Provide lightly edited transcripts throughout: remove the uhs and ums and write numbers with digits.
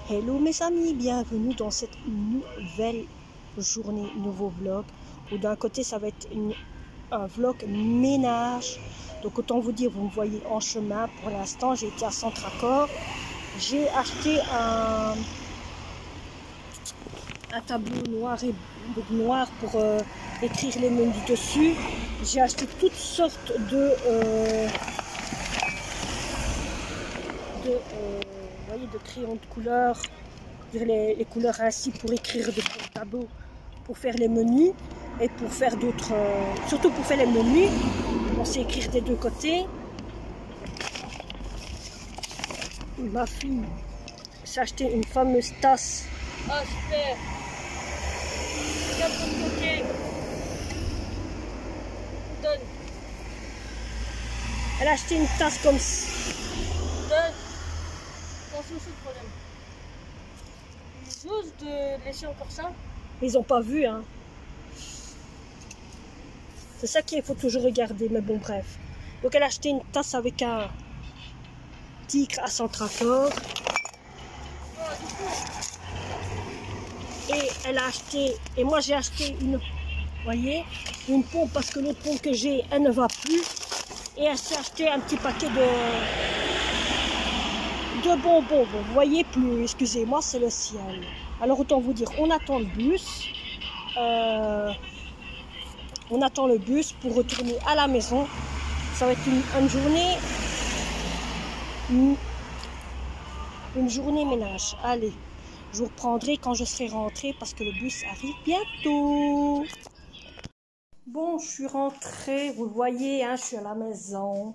Hello mes amis, bienvenue dans cette nouvelle journée, nouveau vlog. Où d'un côté ça va être un vlog ménage. Donc autant vous dire, vous me voyez en chemin. Pour l'instant j'ai été à Centracor. J'ai acheté un tableau noir pour écrire les menus dessus. J'ai acheté toutes sortes de crayons de couleur, les couleurs ainsi pour écrire de tableaux, pour faire les menus et pour faire d'autres, surtout pour faire les menus, on sait écrire des deux côtés. Ma fille s'est acheté une fameuse tasse. Ah super, regarde ton côté, donne. Elle a acheté une tasse comme ça. Donne. Attention, c'est le problème. Ils osent de laisser encore ça. Ils n'ont pas vu, hein. C'est ça qu'il faut toujours regarder, mais bon, bref. Donc, elle a acheté une tasse avec un tigre à Centracor. Et elle a acheté, et moi j'ai acheté une, voyez, une pompe parce que l'autre pompe que j'ai, elle ne va plus. Et elle s'est acheté un petit paquet de bonbons. Vous voyez plus, excusez-moi, c'est le ciel. Alors autant vous dire, on attend le bus. On attend le bus pour retourner à la maison. Ça va être une journée ménage. Allez, je vous reprendrai quand je serai rentrée parce que le bus arrive bientôt. Bon, je suis rentrée, vous le voyez, hein, je suis à la maison.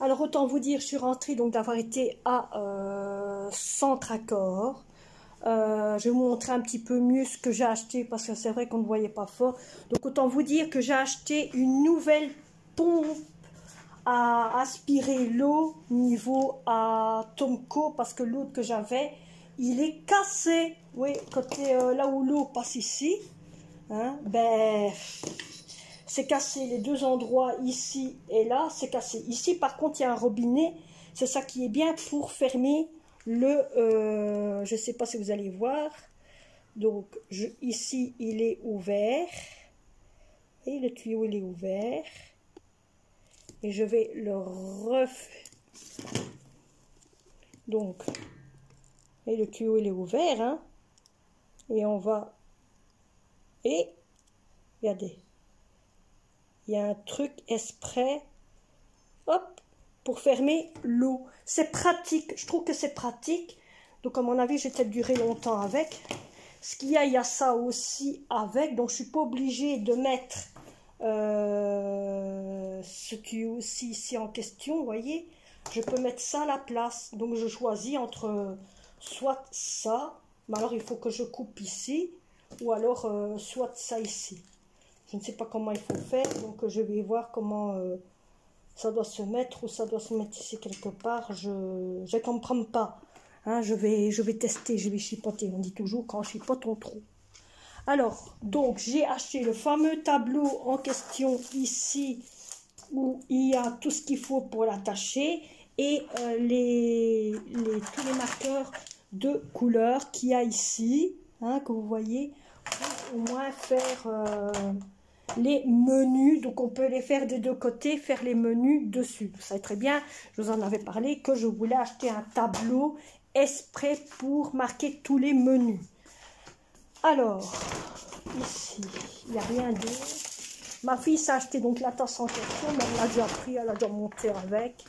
Alors autant vous dire, je suis rentrée donc d'avoir été à Centracor. Je vais vous montrer un petit peu mieux ce que j'ai acheté parce que c'est vrai qu'on ne voyait pas fort. Donc autant vous dire que j'ai acheté une nouvelle pompe à aspirer l'eau niveau à Tomco parce que l'autre que j'avais, il est cassé. Oui, côté là où l'eau passe ici, hein, ben c'est cassé les deux endroits ici et là, c'est cassé. Ici par contre il y a un robinet, c'est ça qui est bien pour fermer le, je sais pas si vous allez voir, donc ici il est ouvert, et le tuyau il est ouvert, et je vais le refaire, donc, et le tuyau il est ouvert, hein, et on va, et, regardez, il y a un truc exprès, hop, pour fermer l'eau. C'est pratique, je trouve que c'est pratique. Donc à mon avis, j'ai peut-être duré longtemps avec. Ce qu'il y a, il y a ça aussi avec. Donc je suis pas obligée de mettre ce tuyau-ci ici en question, vous voyez. Je peux mettre ça à la place. Donc je choisis entre soit ça, mais alors il faut que je coupe ici, ou alors soit ça ici. Je ne sais pas comment il faut faire, donc je vais voir comment ça doit se mettre, ou ça doit se mettre ici quelque part. Je ne comprends pas. Hein, je vais tester, je vais chipoter. On dit toujours quand on chipote, on trouve. Alors, donc j'ai acheté le fameux tableau en question ici, où il y a tout ce qu'il faut pour l'attacher, et tous les marqueurs de couleur qu'il y a ici, hein, que vous voyez, pour au moins faire les menus. Donc on peut les faire des deux côtés, faire les menus dessus. Vous savez très bien, je vous en avais parlé, que je voulais acheter un tableau exprès pour marquer tous les menus. Alors, ici, il n'y a rien d'autre. Ma fille s'est acheté donc la tasse en question, mais elle l'a déjà pris, elle a déjà monté avec.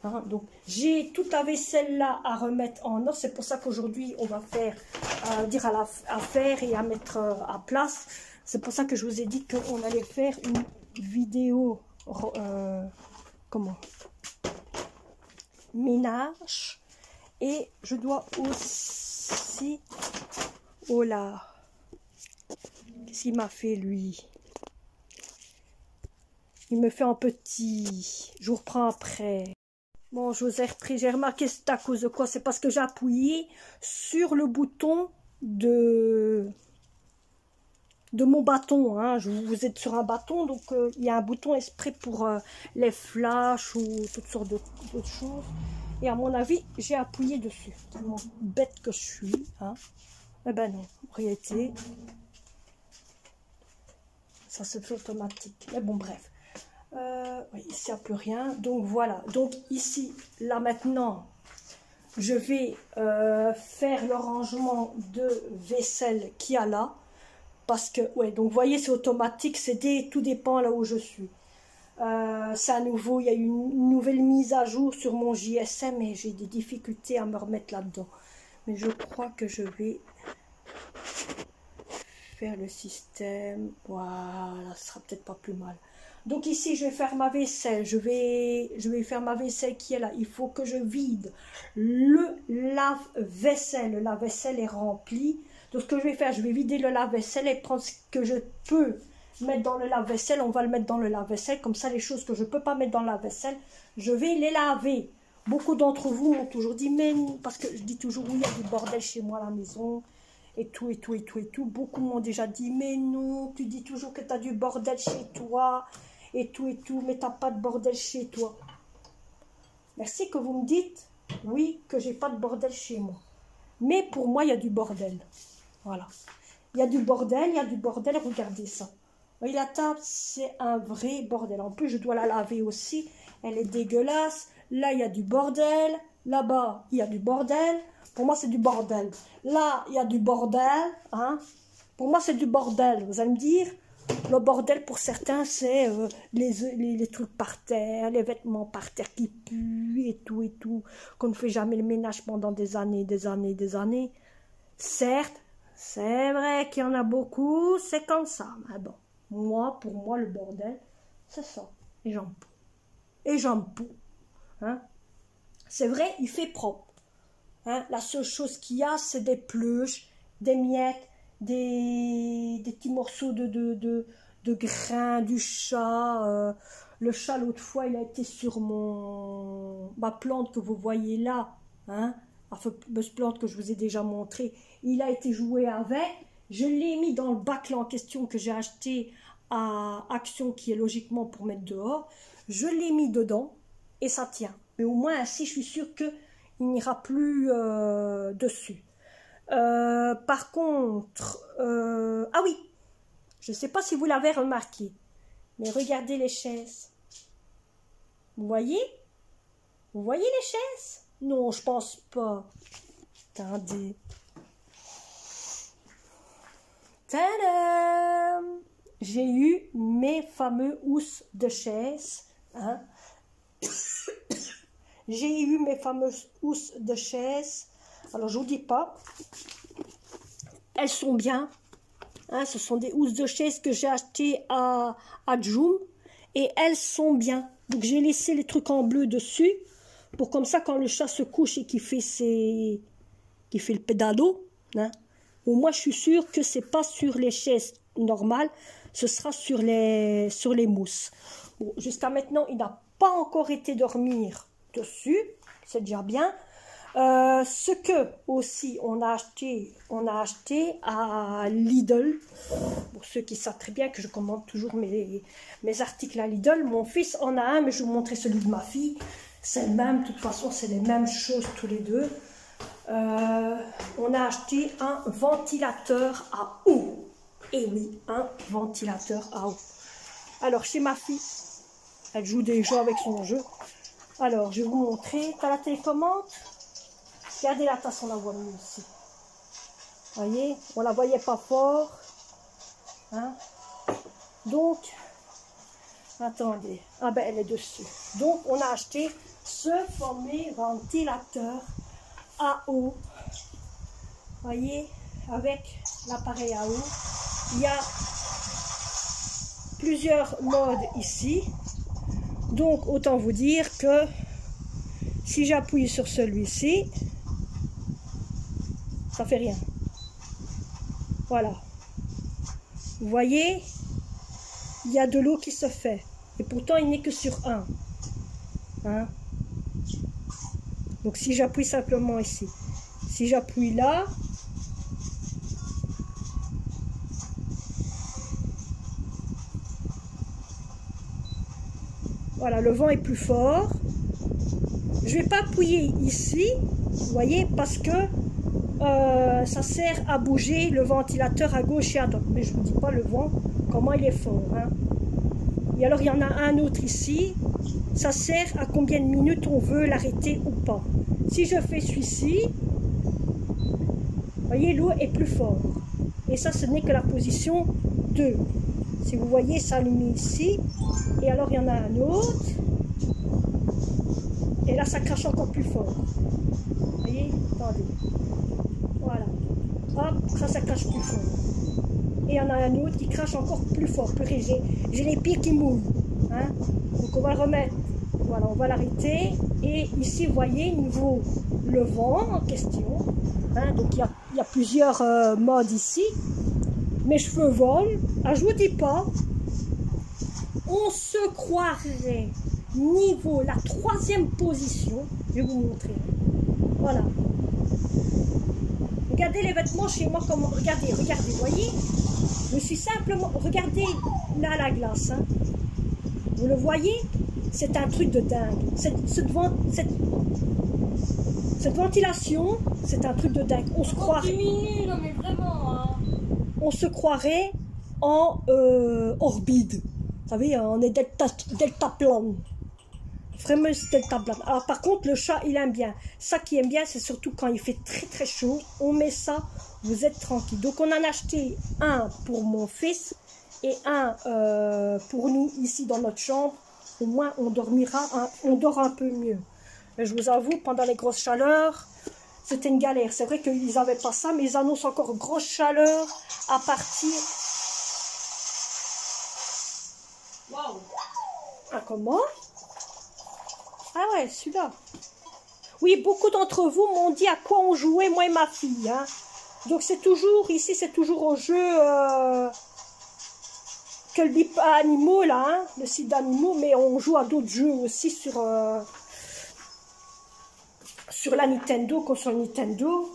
Hein, donc j'ai toute la vaisselle là à remettre en ordre. C'est pour ça qu'aujourd'hui on va faire à faire et à mettre à place. C'est pour ça que je vous ai dit qu'on allait faire une vidéo ménage. Et je dois aussi, oh là, qu'est-ce qu'il m'a fait lui? Il me fait un petit, je vous reprends après. Bon, je vous ai repris, j'ai remarqué c'est à cause de quoi? C'est parce que j'ai appuyé sur le bouton de mon bâton, hein. Vous êtes sur un bâton, donc il y a un bouton exprès pour les flashs ou toutes sortes d'autres choses. Et à mon avis, j'ai appuyé dessus. Tellement bête que je suis. Hein. Eh ben non, en réalité, ça se fait automatique. Mais bon, bref. Oui, ici, il n'y a plus rien. Donc voilà. Donc ici, là maintenant, je vais faire le rangement de vaisselle qu'il y a là. Parce que, ouais, donc vous voyez, c'est automatique. Tout dépend là où je suis. C'est à nouveau, il y a eu une nouvelle mise à jour sur mon JSM et j'ai des difficultés à me remettre là-dedans. Mais je crois que je vais faire le système. Voilà, ce sera peut-être pas plus mal. Donc ici, je vais faire ma vaisselle. Je vais faire ma vaisselle qui est là. Il faut que je vide le lave-vaisselle. Le lave-vaisselle est rempli. Donc ce que je vais faire, je vais vider le lave-vaisselle et prendre ce que je peux mettre dans le lave-vaisselle, on va le mettre dans le lave-vaisselle, comme ça les choses que je ne peux pas mettre dans le lave-vaisselle, je vais les laver. Beaucoup d'entre vous m'ont toujours dit, mais parce que je dis toujours, oui, il y a du bordel chez moi à la maison, et tout, et tout, et tout, et tout. Beaucoup m'ont déjà dit, mais non, tu dis toujours que tu as du bordel chez toi, et tout, mais tu n'as pas de bordel chez toi. Merci que vous me dites, oui, que j'ai pas de bordel chez moi. Mais pour moi, il y a du bordel. Voilà. Il y a du bordel, regardez ça. Oui, la table, c'est un vrai bordel. En plus, je dois la laver aussi. Elle est dégueulasse. Là, il y a du bordel. Là-bas, il y a du bordel. Pour moi, c'est du bordel. Là, il y a du bordel. Hein. Pour moi, c'est du bordel. Vous allez me dire, le bordel, pour certains, c'est les trucs par terre, les vêtements par terre qui puent et tout. Qu'on ne fait jamais le ménage pendant des années. Certes, c'est vrai qu'il y en a beaucoup. C'est comme ça. Mais bon. Pour moi, le bordel, c'est ça. Et j'en peux. Hein? C'est vrai, il fait propre. Hein? La seule chose qu'il y a, c'est des pluches, des miettes, des petits morceaux de grains du chat. Le chat, l'autre fois, il a été sur ma plante que vous voyez là. Hein? Enfin, cette plante que je vous ai déjà montré. Il a été joué avec. Je l'ai mis dans le bac là en question que j'ai acheté à Action, qui est logiquement pour mettre dehors. Je l'ai mis dedans et ça tient. Mais au moins ainsi, je suis sûre qu'il n'ira plus dessus. Par contre, ah oui, je ne sais pas si vous l'avez remarqué, mais regardez les chaises. Vous voyez? Vous voyez les chaises? Non, je pense pas. Attendez. Tadam! J'ai eu mes fameux housses de chaise. Hein? J'ai eu mes fameuses housses de chaise. Alors, je ne vous dis pas. Elles sont bien. Hein? Ce sont des housses de chaise que j'ai achetées à Joom. Et elles sont bien. Donc, j'ai laissé les trucs en bleu dessus. Pour comme ça, quand le chat se couche et qu'il fait le pédalo, hein? Au moins, je suis sûre que ce n'est pas sur les chaises normales, ce sera sur les mousses. Bon, jusqu'à maintenant, il n'a pas encore été dormir dessus, c'est déjà bien. Ce que aussi on a acheté à Lidl. Pour ceux qui savent très bien que je commande toujours mes articles à Lidl. Mon fils en a un, mais je vais vous montrer celui de ma fille. C'est le même, de toute façon, c'est les mêmes choses tous les deux. On a acheté un ventilateur à eau. Et oui, un ventilateur à eau. Alors, chez ma fille, elle joue déjà avec son jeu. Alors, je vais vous montrer. Tu as la télécommande? Regardez la tasse, on la voit mieux ici. Vous voyez, on la voyait pas fort. Hein? Donc, attendez. Ah ben, elle est dessus. Donc, on a acheté ce fameux ventilateur à eau. Vous voyez, avec l'appareil à eau. Il y a plusieurs modes ici. Donc, autant vous dire que si j'appuie sur celui-ci, ça fait rien. Voilà. Vous voyez, il y a de l'eau qui se fait. Et pourtant, il n'est que sur un. Hein? Donc, si j'appuie simplement ici, si j'appuie là, voilà, le vent est plus fort. Je ne vais pas appuyer ici, vous voyez, parce que ça sert à bouger le ventilateur à gauche et à droite. Mais je ne vous dis pas le vent, comment il est fort. Hein. Et alors, il y en a un autre ici. Ça sert à combien de minutes on veut l'arrêter ou pas. Si je fais celui-ci, vous voyez, l'eau est plus fort. Et ça, ce n'est que la position 2. Si vous voyez, ça allume ici. Et alors, il y en a un autre. Et là, ça crache encore plus fort. Vous voyez, attendez. Voilà. Hop, ça crache plus fort. Et il y en a un autre qui crache encore plus fort, plus léger. J'ai les pieds qui mouvent. Hein? Donc, on va le remettre. Voilà, on va l'arrêter. Et ici, vous voyez, niveau le vent en question. Hein? Donc, il y a plusieurs modes ici. Mes cheveux volent. Ah, je vous dis pas, on se croirait niveau la 3e position. Je vais vous montrer. Voilà. Regardez les vêtements chez moi, comment. Regardez, regardez, voyez. Je suis simplement. Regardez là la glace. Hein. Vous le voyez? C'est un truc de dingue. Cette ventilation, c'est un truc de dingue. On se croirait. Non, mais vraiment, hein. On se croirait en orbite. Vous savez, on est delta plane. Vraiment, c'est delta plane. Alors, par contre, le chat, il aime bien. Ça qui aime bien, c'est surtout quand il fait très très chaud. On met ça, vous êtes tranquille. Donc, on en a acheté un pour mon fils et un pour nous ici dans notre chambre. Au moins, on dormira, on dort un peu mieux. Mais je vous avoue, pendant les grosses chaleurs, c'était une galère. C'est vrai qu'ils n'avaient pas ça, mais ils annoncent encore grosse chaleur à partir... Waouh. Ah, comment? Ah ouais, celui-là. Oui, beaucoup d'entre vous m'ont dit à quoi on jouait, moi et ma fille. Hein. Donc c'est toujours, ici c'est toujours au jeu que le bip animaux, là, hein, le site d'animaux, mais on joue à d'autres jeux aussi sur la Nintendo, console Nintendo.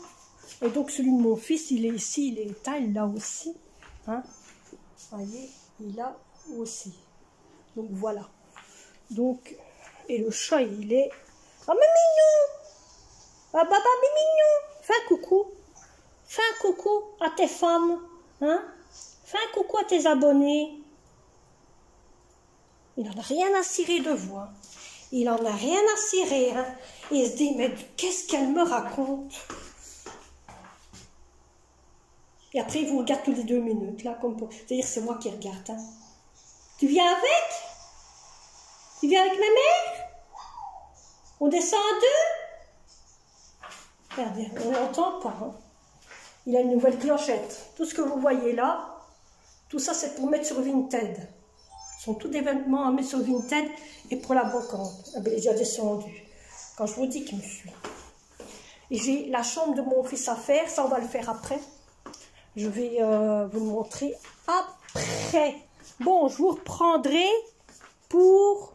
Et donc celui de mon fils, il est ici, il est éteint, il l'a aussi. Hein. Vous voyez, il l'a aussi. Donc voilà. Donc, et le chat, il est... Ah, mais mignon! Ah, baba, mais mignon! Fais un coucou. Fais un coucou à tes femmes. Hein? Fais un coucou à tes abonnés. Il n'en a rien à cirer de vous. Hein. Il n'en a rien à cirer. Hein. Et il se dit, mais qu'est-ce qu'elle me raconte? Et après, il vous regarde toutes les 2 minutes. Là, comme pour... C'est-à-dire, c'est moi qui regarde. Hein. Tu viens avec? Tu viens avec ma mère? On descend à 2? Regardez, on n'entend pas. Hein. Il a une nouvelle clochette. Tout ce que vous voyez là, tout ça, c'est pour mettre sur Vinted. Ce sont tous des vêtements à mettre sur Vinted et pour la brocante. Ah ben, il est déjà descendu. Quand je vous dis qu'il me suit. Et j'ai la chambre de mon fils à faire. Ça, on va le faire après. Je vais vous le montrer après. Bon, je vous reprendrai pour...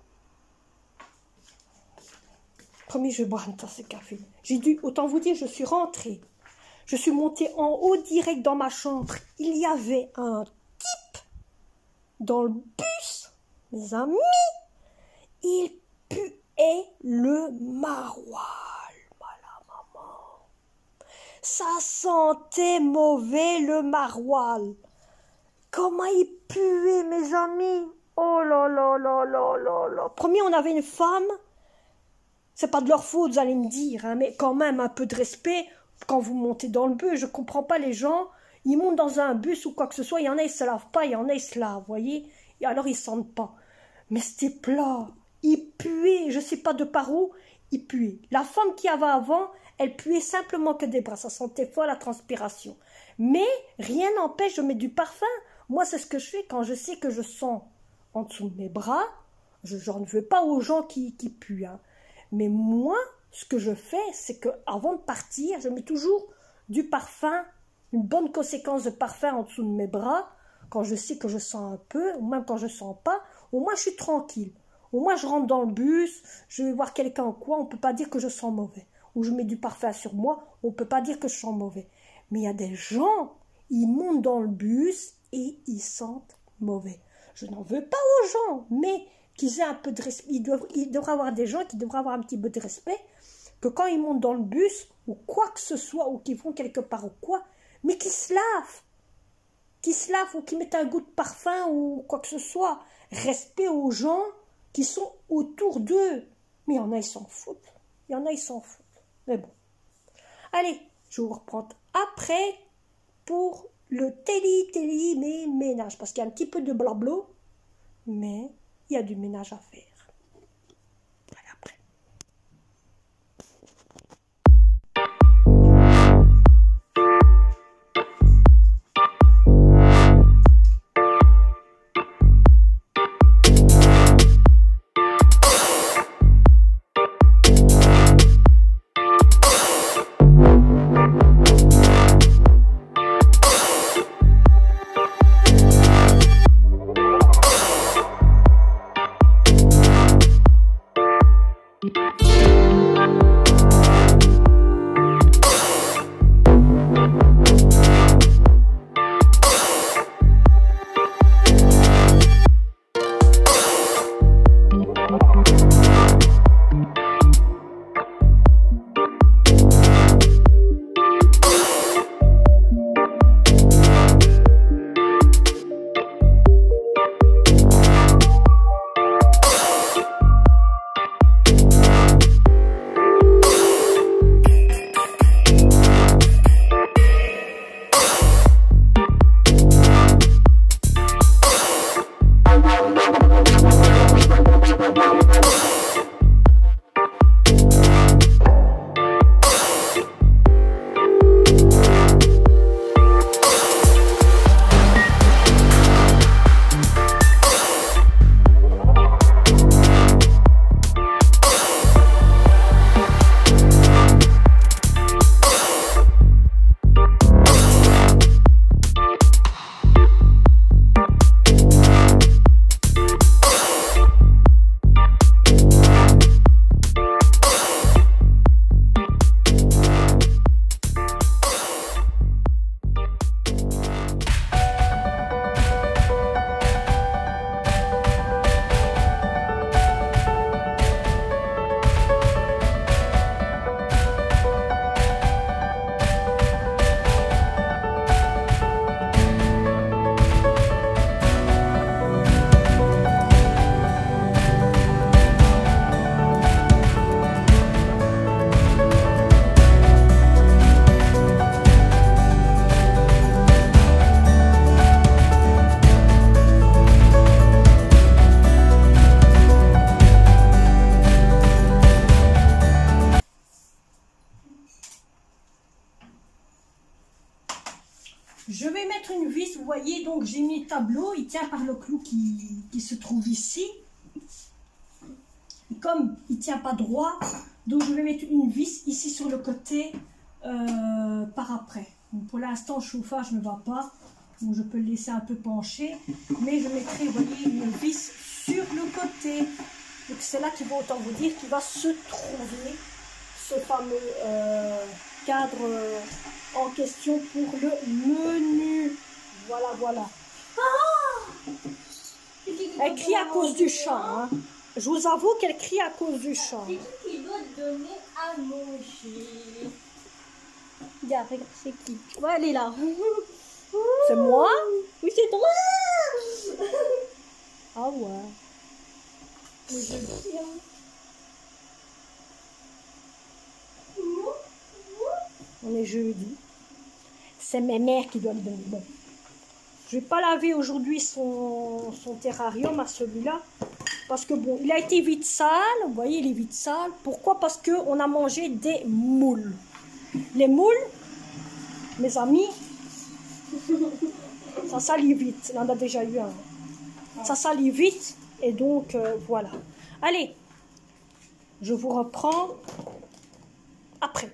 Promis, je vais boire une tasse de café. J'ai dû, autant vous dire, je suis rentrée. Je suis montée en haut direct dans ma chambre. Il y avait un type dans le bus, mes amis. Il puait le maroilles, maman. Ça sentait mauvais le maroilles. Comment il puait, mes amis. Oh là là là là là là. Premier, on avait une femme. C'est pas de leur faute, vous allez me dire, hein, mais quand même un peu de respect quand vous montez dans le bus. Je comprends pas les gens, ils montent dans un bus ou quoi que ce soit, il y en a ils se lavent pas, il y en a ils se lavent, vous voyez, et alors ils sentent pas. Mais c'était plat, il puait, je sais pas de par où, il puait. La femme qui avait avant, elle puait simplement que des bras, ça sentait fort la transpiration. Mais rien n'empêche de mettre du parfum. Moi c'est ce que je fais quand je sais que je sens en dessous de mes bras, j'en veux pas aux gens qui puent, hein. Mais moi, ce que je fais, c'est que avant de partir, je mets toujours du parfum, une bonne conséquence de parfum en dessous de mes bras, quand je sais que je sens un peu, ou même quand je sens pas, au moins je suis tranquille. Au moins je rentre dans le bus, je vais voir quelqu'un ou quoi, on peut pas dire que je sens mauvais. Ou je mets du parfum sur moi, on peut pas dire que je sens mauvais. Mais il y a des gens, ils montent dans le bus et ils sentent mauvais. Je n'en veux pas aux gens, mais qu'ils aient un peu de respect. Il devrait avoir des gens qui devraient avoir un petit peu de respect, que quand ils montent dans le bus, ou quoi que ce soit, ou qu'ils vont quelque part ou quoi, mais qu'ils se lavent. Qu'ils se lavent ou qu'ils mettent un goût de parfum ou quoi que ce soit. Respect aux gens qui sont autour d'eux. Mais il y en a, ils s'en foutent. Il y en a, ils s'en foutent. Mais bon. Allez, je vais vous reprendre après pour le ménage. Parce qu'il y a un petit peu de blabla, mais il y a du ménage à faire. Voilà, après. Je vais mettre une vis, vous voyez, donc j'ai mis le tableau, il tient par le clou qui se trouve ici. Et comme il ne tient pas droit, donc je vais mettre une vis ici sur le côté par après. Donc pour l'instant, le chauffage ne va pas, donc je peux le laisser un peu pencher, mais je mettrai, vous voyez, une vis sur le côté. Donc c'est là qu'il va, autant vous dire, qu'il va se trouver ce fameux cadre en question pour le menu. Voilà, voilà. Elle crie à cause du chat. Hein. Je vous avoue qu'elle crie à cause du chat. C'est qui doit donner à manger? Regarde, regarde, c'est qui? Ouais, elle est là. C'est moi? Oui, c'est toi. Ah ouais. Mais je dis, hein. On est jeudi. C'est mes mères qui doivent le donner. Bon. Je ne vais pas laver aujourd'hui son terrarium à celui-là. Parce que bon, il a été vite sale. Vous voyez, il est vite sale. Pourquoi? Parce qu'on a mangé des moules. Les moules, mes amis, ça salit vite. Il en a déjà eu un. Ça salit vite. Et donc, voilà. Allez, je vous reprends après.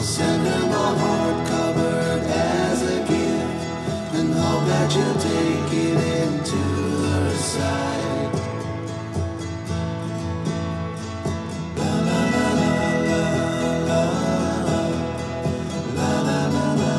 send her my heart covered as a gift, and hope that you'll take it into her side. La la la la la la la la la la la.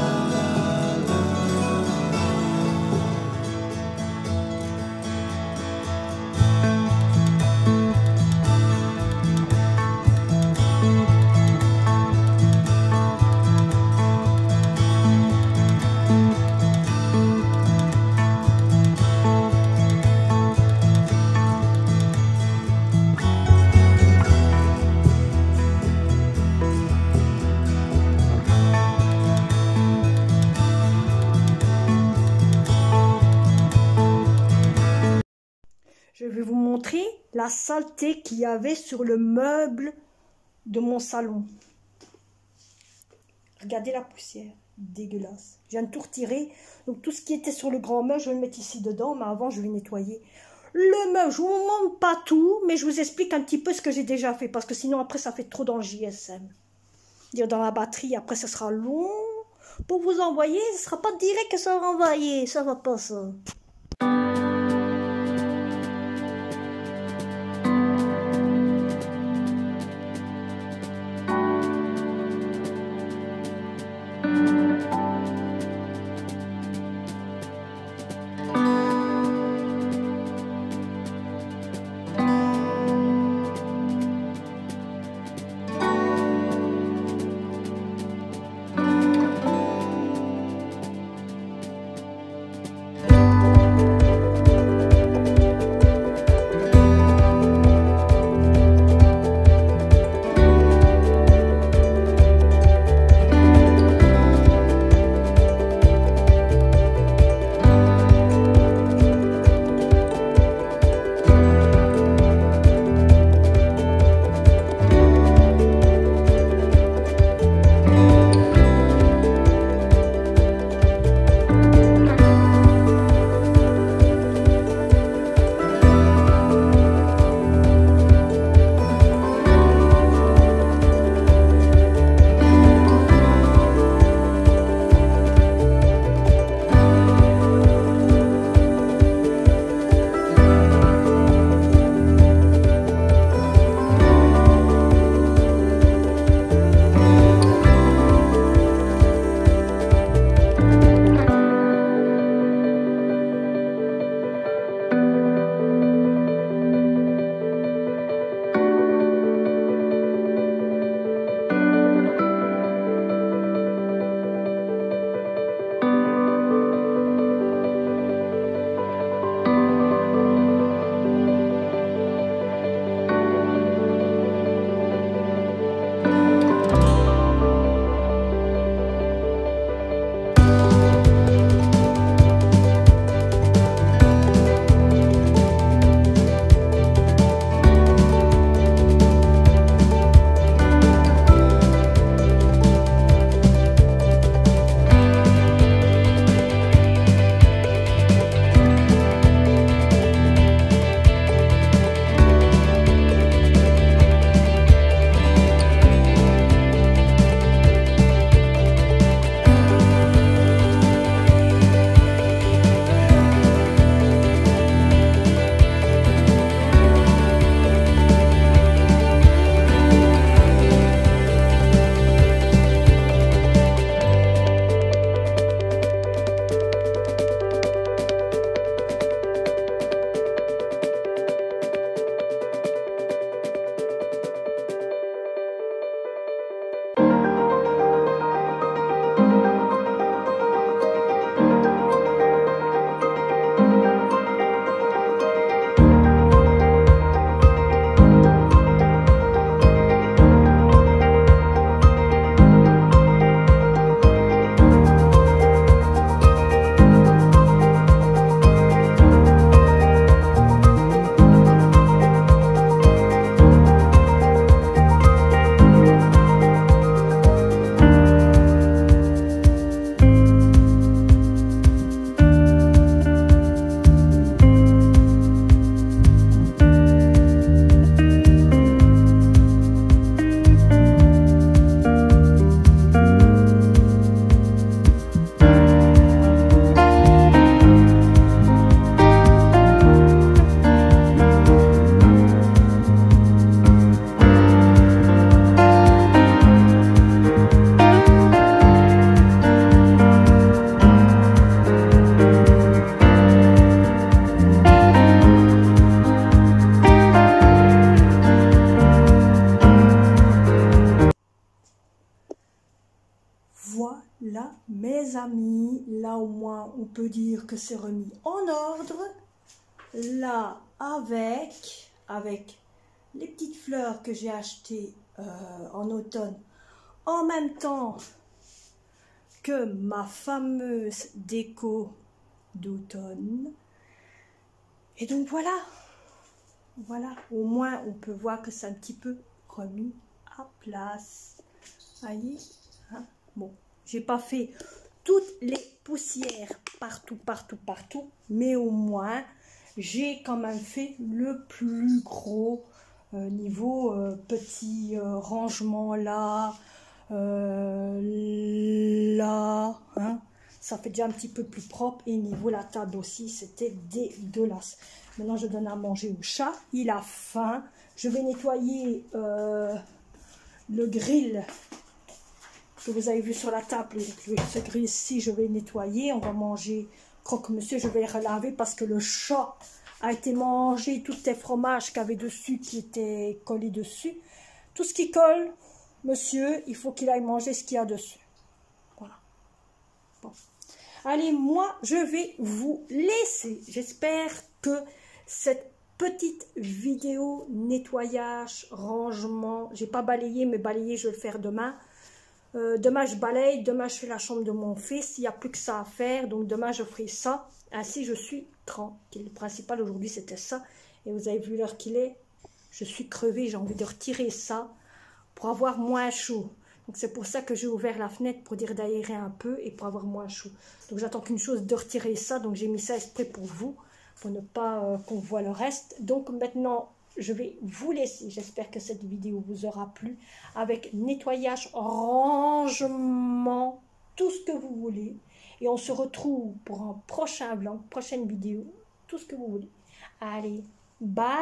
Je vais vous montrer la saleté qu'il y avait sur le meuble de mon salon. Regardez la poussière, dégueulasse. Je viens de tout retirer. Donc tout ce qui était sur le grand meuble, je vais le mettre ici dedans. Mais avant, je vais nettoyer le meuble. Je ne vous montre pas tout, mais je vous explique un petit peu ce que j'ai déjà fait. Parce que sinon, après, ça fait trop dans le JSM. Dire dans la batterie, après, ça sera long. Pour vous envoyer, ce ne sera pas direct que ça va envoyer. Ça va pas, ça. là, mes amis, là au moins on peut dire que c'est remis en ordre. Là, avec les petites fleurs que j'ai achetées en automne, en même temps que ma fameuse déco d'automne. Et donc voilà, au moins on peut voir que c'est un petit peu remis à place. Voyez, hein? Bon, j'ai pas fait toutes les poussières partout, mais au moins j'ai quand même fait le plus gros niveau petit rangement là, là, hein. Ça fait déjà un petit peu plus propre. Et niveau la table aussi, c'était dégueulasse. Maintenant, je donne à manger au chat. Il a faim. Je vais nettoyer le grill que vous avez vu sur la table. Ce grill-ci, je vais nettoyer. On va manger croque-monsieur. Je vais le relaver parce que le chat a été mangé tous les fromages qu'il y avait dessus, qui étaient collés dessus. Tout ce qui colle, monsieur, il faut qu'il aille manger ce qu'il y a dessus. Voilà. Bon. Allez, moi, je vais vous laisser. J'espère que cette petite vidéo nettoyage, rangement, j'ai pas balayé, mais balayer, je vais le faire demain. Demain, je balaye. Demain, je fais la chambre de mon fils. Il n'y a plus que ça à faire. Donc, demain, je ferai ça. Ainsi, je suis tranquille. Le principal aujourd'hui, c'était ça. Et vous avez vu l'heure qu'il est. Je suis crevée. J'ai envie de retirer ça pour avoir moins chaud. Donc, c'est pour ça que j'ai ouvert la fenêtre pour dire d'aérer un peu et pour avoir moins chaud. Donc, j'attends qu'une chose, de retirer ça. Donc, j'ai mis ça exprès pour vous, pour ne pas qu'on voit le reste. Donc, maintenant, je vais vous laisser. J'espère que cette vidéo vous aura plu. Avec nettoyage, rangement, tout ce que vous voulez. Et on se retrouve pour un prochain vlog, prochaine vidéo, tout ce que vous voulez. Allez, bye,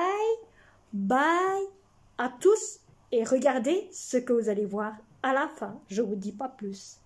bye à tous. Et regardez ce que vous allez voir à la fin. Je ne vous dis pas plus.